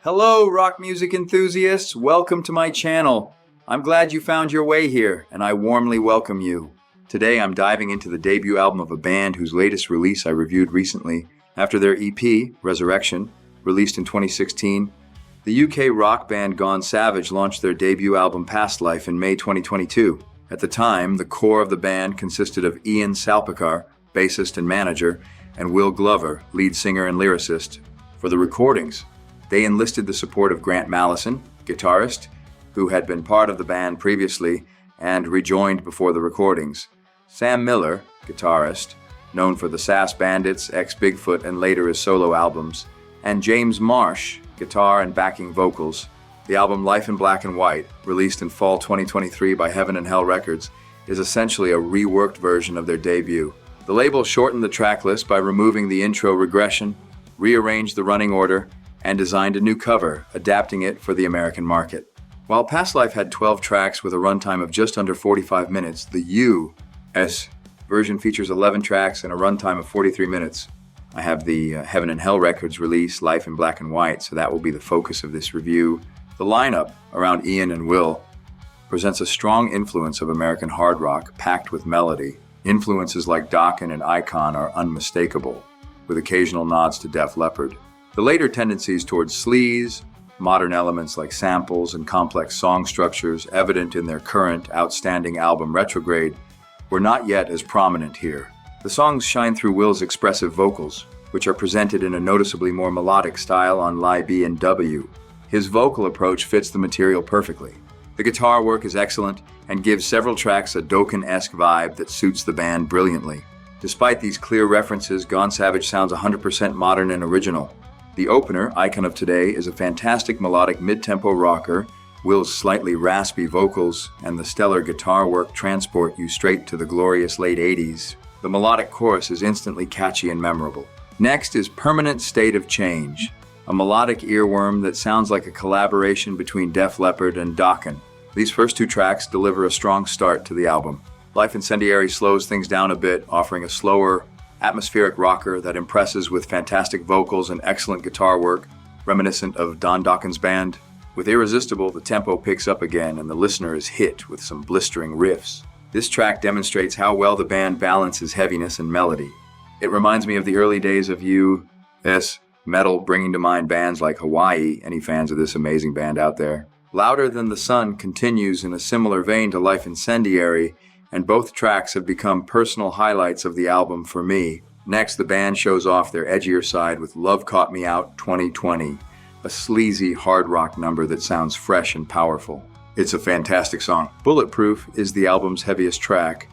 Hello, rock music enthusiasts. Welcome to my channel. I'm glad you found your way here, and I warmly welcome you. Today I'm diving into the debut album of a band whose latest release I reviewed recently. After their EP, Resurrection, released in 2016, the UK rock band Gone Savage launched their debut album PastLife in May 2022. At the time, the core of the band consisted of Ian Salpikar, bassist and manager, and Will Glover, lead singer and lyricist. For the recordings, they enlisted the support of Grant Mallison, guitarist, who had been part of the band previously and rejoined before the recordings, Sam Miller, guitarist, known for the Sass Bandits, Ex-Bigfoot, and later his solo albums, and James Marsh, guitar and backing vocals. The album Life in Black and White, released in fall 2023 by Heaven and Hell Records, is essentially a reworked version of their debut. The label shortened the track list by removing the intro regression, rearranged the running order, and designed a new cover, adapting it for the American market. While PastLife had 12 tracks with a runtime of just under 45 minutes, the US version features 11 tracks and a runtime of 43 minutes. I have the Heaven and Hell Records release, Life in Black and White, so that will be the focus of this review. The lineup around Ian and Will presents a strong influence of American hard rock, packed with melody. Influences like Dokken and Icon are unmistakable, with occasional nods to Def Leppard. The later tendencies towards sleaze, modern elements like samples and complex song structures evident in their current, outstanding album Retrograde were not yet as prominent here. The songs shine through Will's expressive vocals, which are presented in a noticeably more melodic style on Lie B and W. His vocal approach fits the material perfectly. The guitar work is excellent and gives several tracks a Dokken-esque vibe that suits the band brilliantly. Despite these clear references, Gone Savage sounds 100% modern and original. The opener, Icon of Today, is a fantastic melodic mid-tempo rocker. Will's slightly raspy vocals and the stellar guitar work transport you straight to the glorious late 80s. The melodic chorus is instantly catchy and memorable. Next is Permanent State of Change, a melodic earworm that sounds like a collaboration between Def Leppard and Dokken. These first two tracks deliver a strong start to the album. Life Incendiary slows things down a bit, offering a slower, atmospheric rocker that impresses with fantastic vocals and excellent guitar work, reminiscent of Don Dokken's band. With Irresistible, the tempo picks up again and the listener is hit with some blistering riffs. This track demonstrates how well the band balances heaviness and melody. It reminds me of the early days of US metal, bringing to mind bands like Hawaii. Any fans of this amazing band out there? Louder Than the Sun continues in a similar vein to Life Incendiary, and both tracks have become personal highlights of the album for me. Next, the band shows off their edgier side with Love Caught Me Out 2020, a sleazy hard rock number that sounds fresh and powerful. It's a fantastic song. Bulletproof is the album's heaviest track,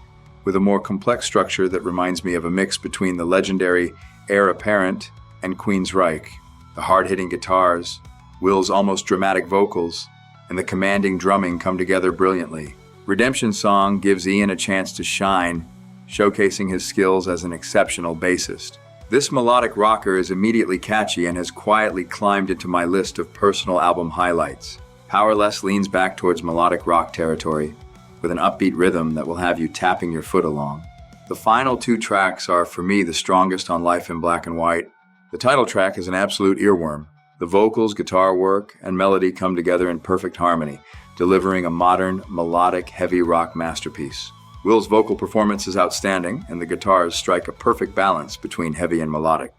with a more complex structure that reminds me of a mix between the legendary Heir Apparent and Queensryche. The hard-hitting guitars, Will's almost dramatic vocals, and the commanding drumming come together brilliantly. Redemption Song gives Ian a chance to shine, showcasing his skills as an exceptional bassist. This melodic rocker is immediately catchy and has quietly climbed into my list of personal album highlights. Powerless leans back towards melodic rock territory, with an upbeat rhythm that will have you tapping your foot along. The final two tracks are, for me, the strongest on Life in Black and White. The title track is an absolute earworm. The vocals, guitar work, and melody come together in perfect harmony, delivering a modern, melodic, heavy rock masterpiece. Will's vocal performance is outstanding, and the guitars strike a perfect balance between heavy and melodic.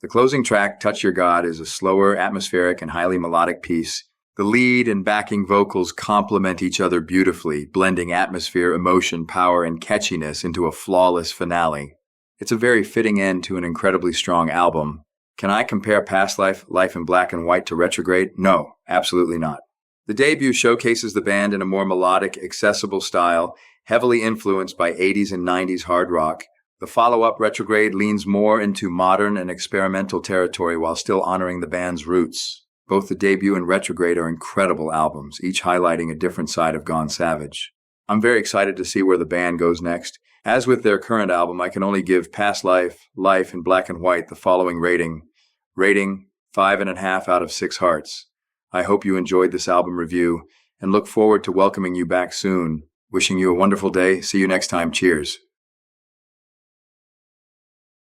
The closing track, Touch Your God, is a slower, atmospheric, and highly melodic piece. The lead and backing vocals complement each other beautifully, blending atmosphere, emotion, power, and catchiness into a flawless finale. It's a very fitting end to an incredibly strong album. Can I compare PastLife, Life in Black and White to Retrograde? No, absolutely not. The debut showcases the band in a more melodic, accessible style, heavily influenced by 80s and 90s hard rock. The follow-up, Retrograde, leans more into modern and experimental territory while still honoring the band's roots. Both the debut and Retrograde are incredible albums, each highlighting a different side of Gone Savage. I'm very excited to see where the band goes next. As with their current album, I can only give PastLife, Life in Black and White the following rating. Rating 5.5 out of 6 hearts. I hope you enjoyed this album review and look forward to welcoming you back soon. Wishing you a wonderful day. See you next time. Cheers.